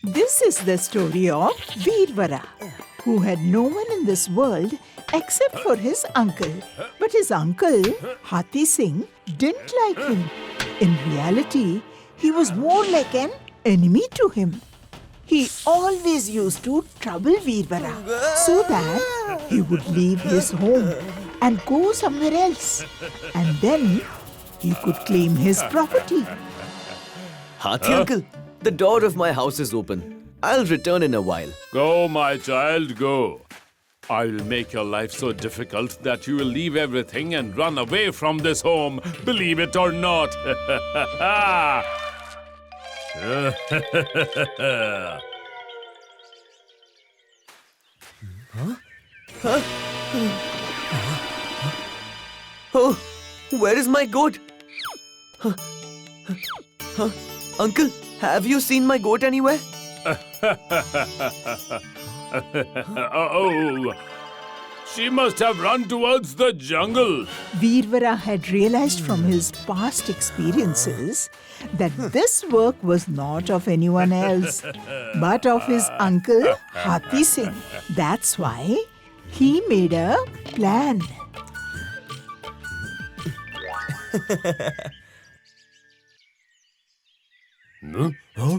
This is the story of Veervara, who had no one in this world except for his uncle. But his uncle, Hathi Singh, didn't like him. In reality, he was more like an enemy to him. He always used to trouble Veervara so that he would leave his home and go somewhere else. And then he could claim his property. Hathi uncle, the door of my house is open. I'll return in a while. Go, my child, go. I will make your life so difficult that you will leave everything and run away from this home, believe it or not. Oh, where is my goat? Uncle, have you seen my goat anywhere? Oh, she must have run towards the jungle. Veervara had realized from his past experiences that this work was not of anyone else, but of his uncle Hathi Singh. That's why he made a plan. Huh?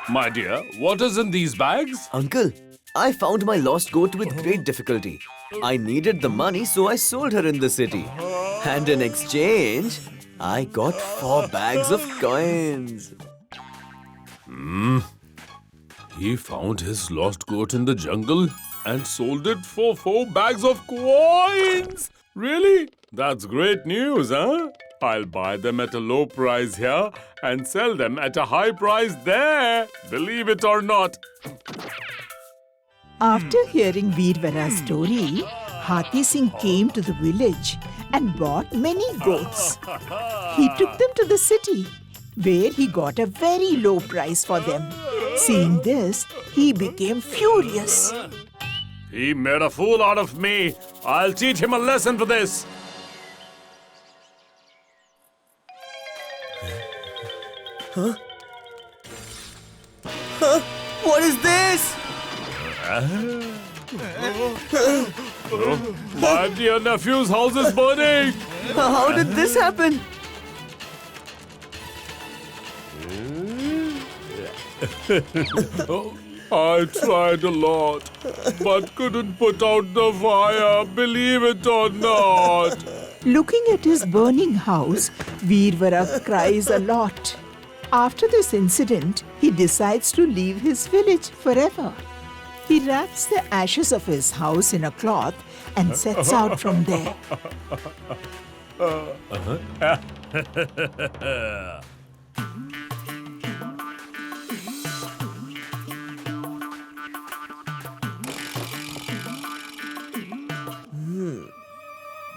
My dear, what is in these bags? Uncle, I found my lost goat with great difficulty. I needed the money, so I sold her in the city. And in exchange, I got 4 bags of coins. He found his lost goat in the jungle and sold it for 4 bags of coins. Really? That's great news, huh? I'll buy them at a low price here and sell them at a high price there. Believe it or not. After hearing Veervara's story, Hathi Singh came to the village and bought many goats. He took them to the city, where he got a very low price for them. Seeing this, he became furious. He made a fool out of me. I'll teach him a lesson for this. What is this? My dear nephew's house is burning. How did this happen? I tried a lot, but couldn't put out the fire, believe it or not. Looking at his burning house, Veervara cries a lot. After this incident, he decides to leave his village forever. He wraps the ashes of his house in a cloth and sets out from there.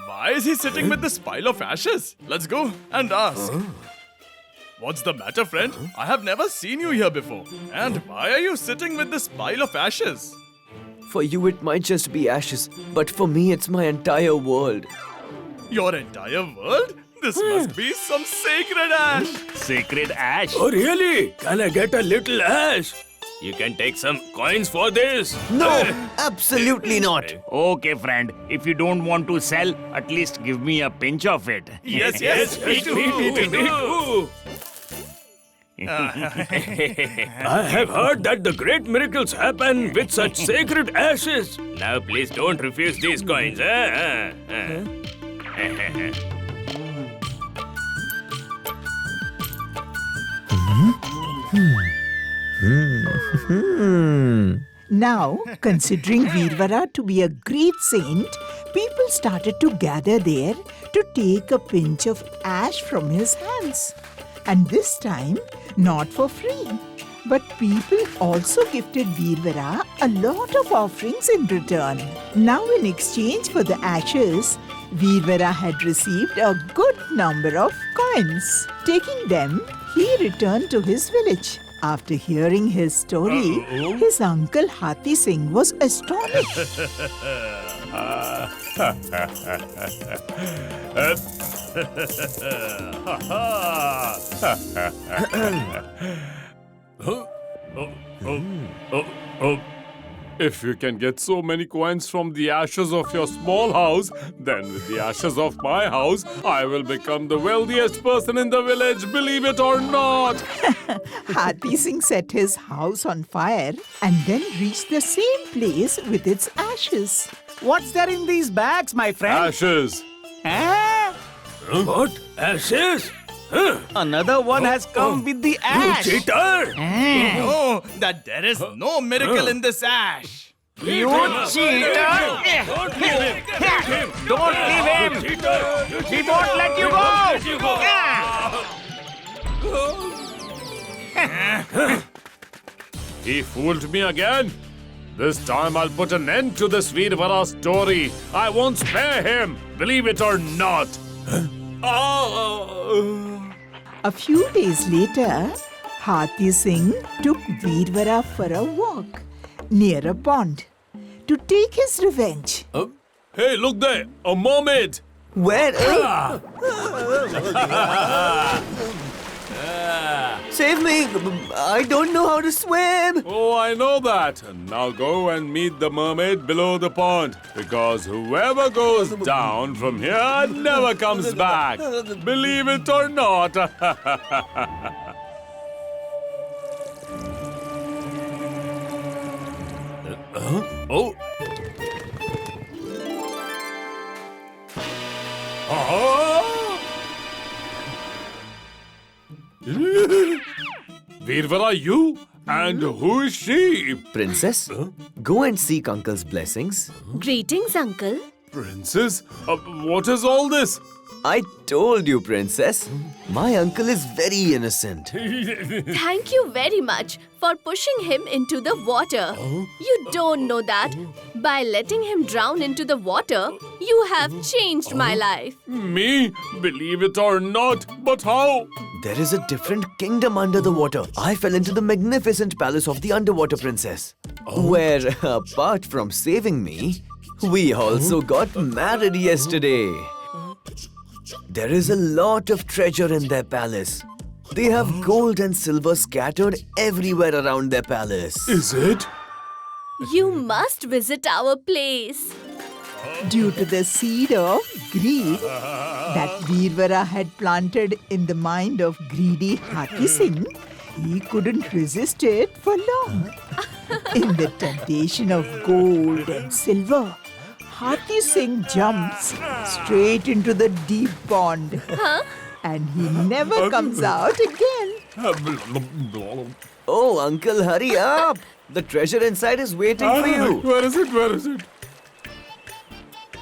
Why is he sitting with this pile of ashes? Let's go and ask. What's the matter, friend? I have never seen you here before. And why are you sitting with this pile of ashes? For you, it might just be ashes, but for me, it's my entire world. Your entire world? This must be some sacred ash. Sacred ash? Oh, really? Can I get a little ash? You can take some coins for this. No, absolutely not. Okay, friend. If you don't want to sell, at least give me a pinch of it. Yes, me too. Me too. I have heard that the great miracles happen with such sacred ashes. Now, please don't refuse these coins. Now, considering Veervara to be a great saint, people started to gather there to take a pinch of ash from his hands. And this time, not for free. But people also gifted Veervara a lot of offerings in return. Now, in exchange for the ashes, Veervara had received a good number of coins. Taking them, he returned to his village. After hearing his story, his uncle Hathi Singh was astonished. If you can get so many coins from the ashes of your small house, then with the ashes of my house, I will become the wealthiest person in the village, believe it or not. Hathi Singh set his house on fire and then reached the same place with its ashes. What's there in these bags, my friend? Ashes. Eh? What? Ashes? Huh? Another one has come with the ash. Cheater! No, that there is no miracle in this ash. You cheater! Don't leave him! He won't let you go! He fooled me again. This time I'll put an end to this Veervara story. I won't spare him, believe it or not. A few days later, Hathi Singh took Veervara for a walk near a pond to take his revenge. Hey, look there, a mermaid. Where? Save me! I don't know how to swim! Oh, I know that. Now go and meet the mermaid below the pond. Because whoever goes down from here never comes back. Believe it or not. Oh. Veervara, you? And who is she? Princess, go and seek Uncle's blessings. Greetings, Uncle. Princess? What is all this? I told you, Princess. My uncle is very innocent. Thank you very much for pushing him into the water. You don't know that. By letting him drown into the water, you have changed my life. Me? Believe it or not, but how? There is a different kingdom under the water. I fell into the magnificent palace of the underwater princess. Where, apart from saving me, we also got married yesterday. There is a lot of treasure in their palace. They have gold and silver scattered everywhere around their palace. Is it? You must visit our place. Due to the seed of greed that Veervara had planted in the mind of greedy Hathi Singh, he couldn't resist it for long. In the temptation of gold and silver, Hathi Singh jumps straight into the deep pond. And he never comes out again. Oh, Uncle, hurry up! The treasure inside is waiting for you. Where is it? Where is it?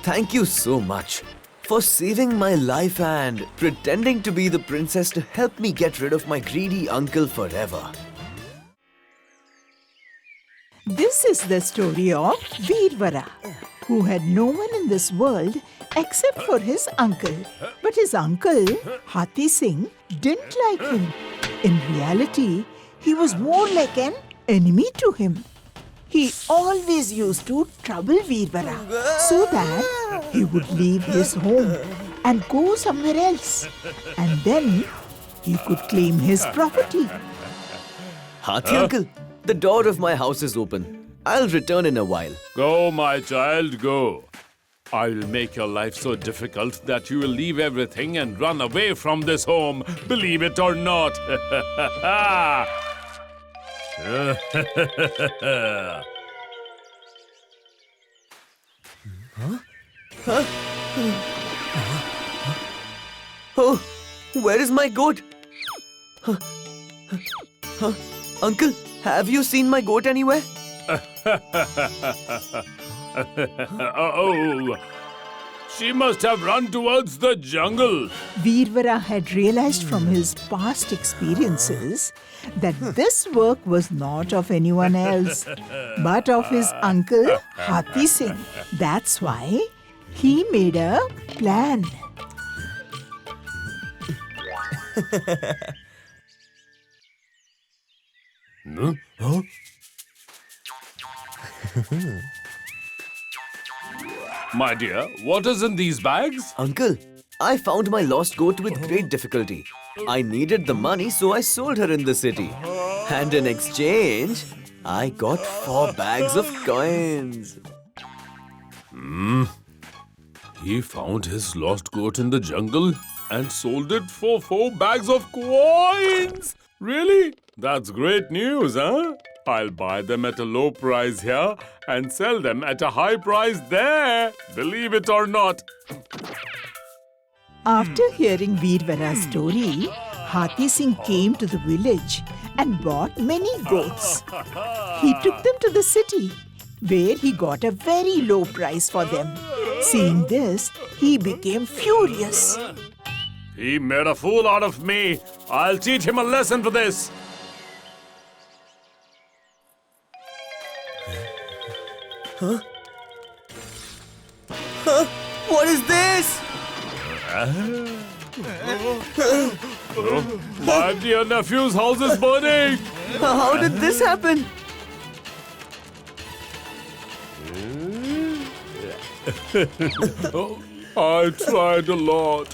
Thank you so much for saving my life and pretending to be the princess to help me get rid of my greedy uncle forever. This is the story of Veervara, who had no one in this world except for his uncle. But his uncle, Hathi Singh, didn't like him. In reality, he was more like an enemy to him. He always used to trouble Veervara so that he would leave his home and go somewhere else. And then he could claim his property. Hathi uncle, the door of my house is open. I'll return in a while. Go, my child, go. I will make your life so difficult that you will leave everything and run away from this home, believe it or not. Oh, where is my goat? Uncle, have you seen my goat anywhere? Oh, she must have run towards the jungle. Veervara had realized from his past experiences that this work was not of anyone else, but of his uncle Hathi Singh. That's why he made a plan. Huh? My dear, what is in these bags? Uncle, I found my lost goat with great difficulty. I needed the money, so I sold her in the city. And in exchange, I got 4 bags of coins. He found his lost goat in the jungle and sold it for 4 bags of coins. Really? That's great news, huh? I'll buy them at a low price here and sell them at a high price there. Believe it or not. After hearing Veervara's story, Hathi Singh came to the village and bought many goats. He took them to the city, where he got a very low price for them. Seeing this, he became furious. He made a fool out of me. I'll teach him a lesson for this. What is this? My dear nephew's house is burning. How did this happen? I tried a lot,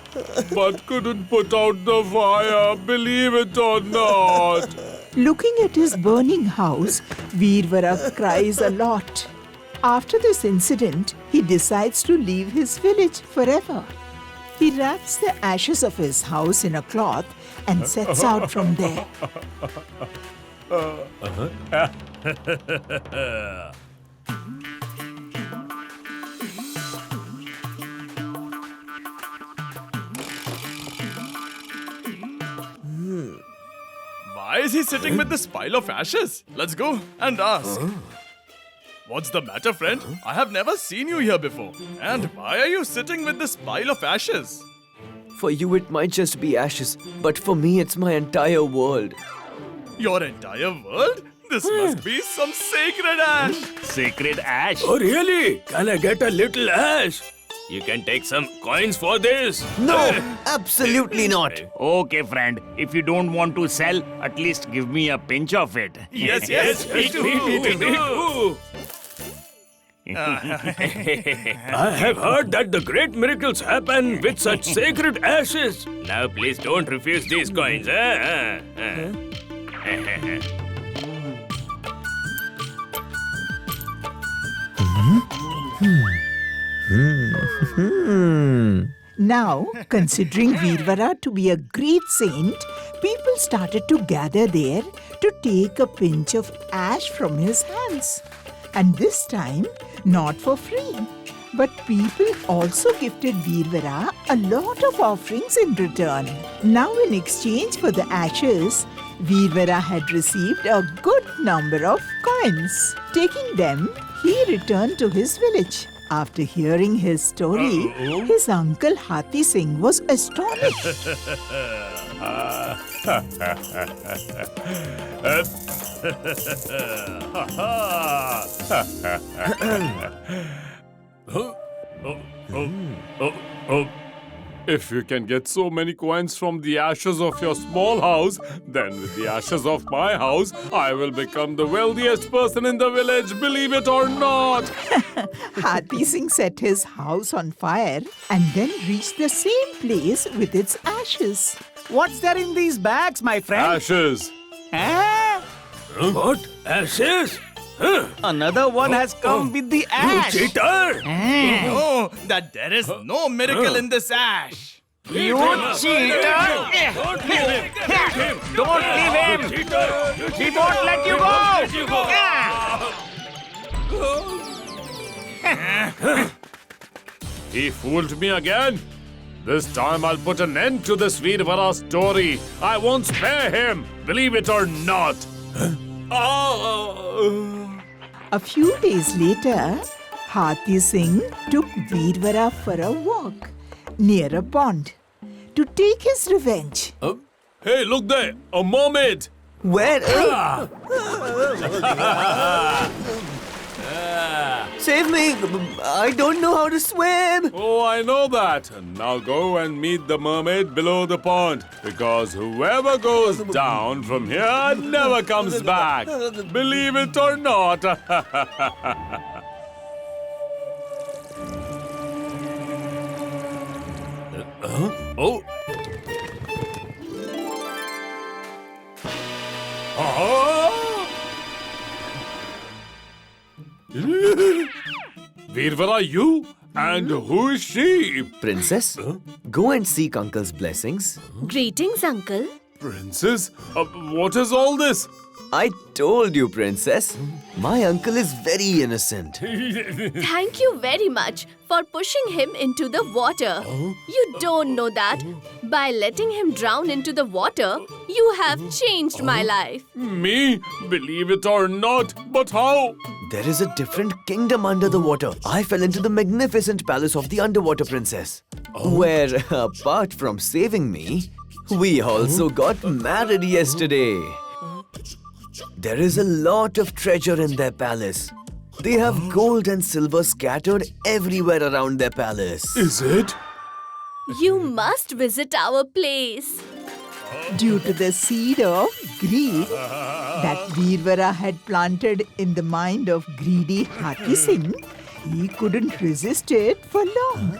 but couldn't put out the fire, believe it or not. Looking at his burning house, Veervara cries a lot. After this incident, he decides to leave his village forever. He wraps the ashes of his house in a cloth and sets out from there. Why is he sitting with this pile of ashes? Let's go and ask. What's the matter, friend? I have never seen you here before. And why are you sitting with this pile of ashes? For you, it might just be ashes, but for me, it's my entire world. Your entire world? This must be some sacred ash. Sacred ash? Oh, really? Can I get a little ash? You can take some coins for this. No, absolutely not. Okay, friend. If you don't want to sell, at least give me a pinch of it. Yes, Me too. I have heard that the great miracles happen with such sacred ashes. Now, please don't refuse these coins. Now, considering Veervara to be a great saint, people started to gather there to take a pinch of ash from his hands. And this time, not for free. But people also gifted Veervara a lot of offerings in return. Now, in exchange for the ashes, Veervara had received a good number of coins. Taking them, he returned to his village. After hearing his story, his uncle Hathi Singh was astonished. If you can get so many coins from the ashes of your small house, then with the ashes of my house, I will become the wealthiest person in the village, believe it or not. Hathi Singh set his house on fire and then reached the same place with its ashes. What's there in these bags, my friend? Ashes. Eh? What? Ashes? Another one has come with the ash. You cheater! No, that there is no miracle in this ash. You cheater! Don't leave him! He won't let you go! He fooled me again. This time I'll put an end to this Veervara story. I won't spare him, believe it or not. A few days later, Hathi Singh took Veervara for a walk near a pond to take his revenge. Hey, look there, a mermaid. Where? Save me! I don't know how to swim! Oh, I know that. Now go and meet the mermaid below the pond. Because whoever goes down from here never comes back. Believe it or not. Oh. Ah! Veervara, you? And who is she? Princess, go and seek uncle's blessings. Greetings, uncle. Princess? What is all this? I told you, Princess. My uncle is very innocent. Thank you very much for pushing him into the water. You don't know that. By letting him drown into the water, you have changed my life. Me? Believe it or not, but how? There is a different kingdom under the water. I fell into the magnificent palace of the underwater princess. Where, apart from saving me, we also got married yesterday. There is a lot of treasure in their palace. They have gold and silver scattered everywhere around their palace. Is it? You must visit our place. Due to the seed of greed that Veervara had planted in the mind of greedy Hathi Singh, he couldn't resist it for long.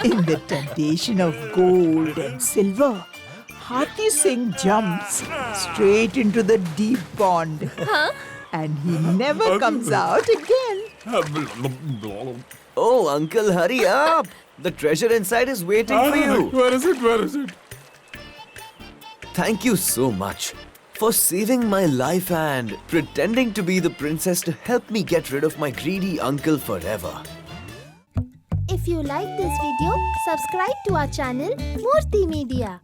In the temptation of gold and silver, Hathi Singh jumps straight into the deep pond. And he never comes out again. Oh, uncle, hurry up! The treasure inside is waiting for you. Where is it? Where is it? Thank you so much for saving my life and pretending to be the princess to help me get rid of my greedy uncle forever. If you like this video, subscribe to our channel Murthy Media.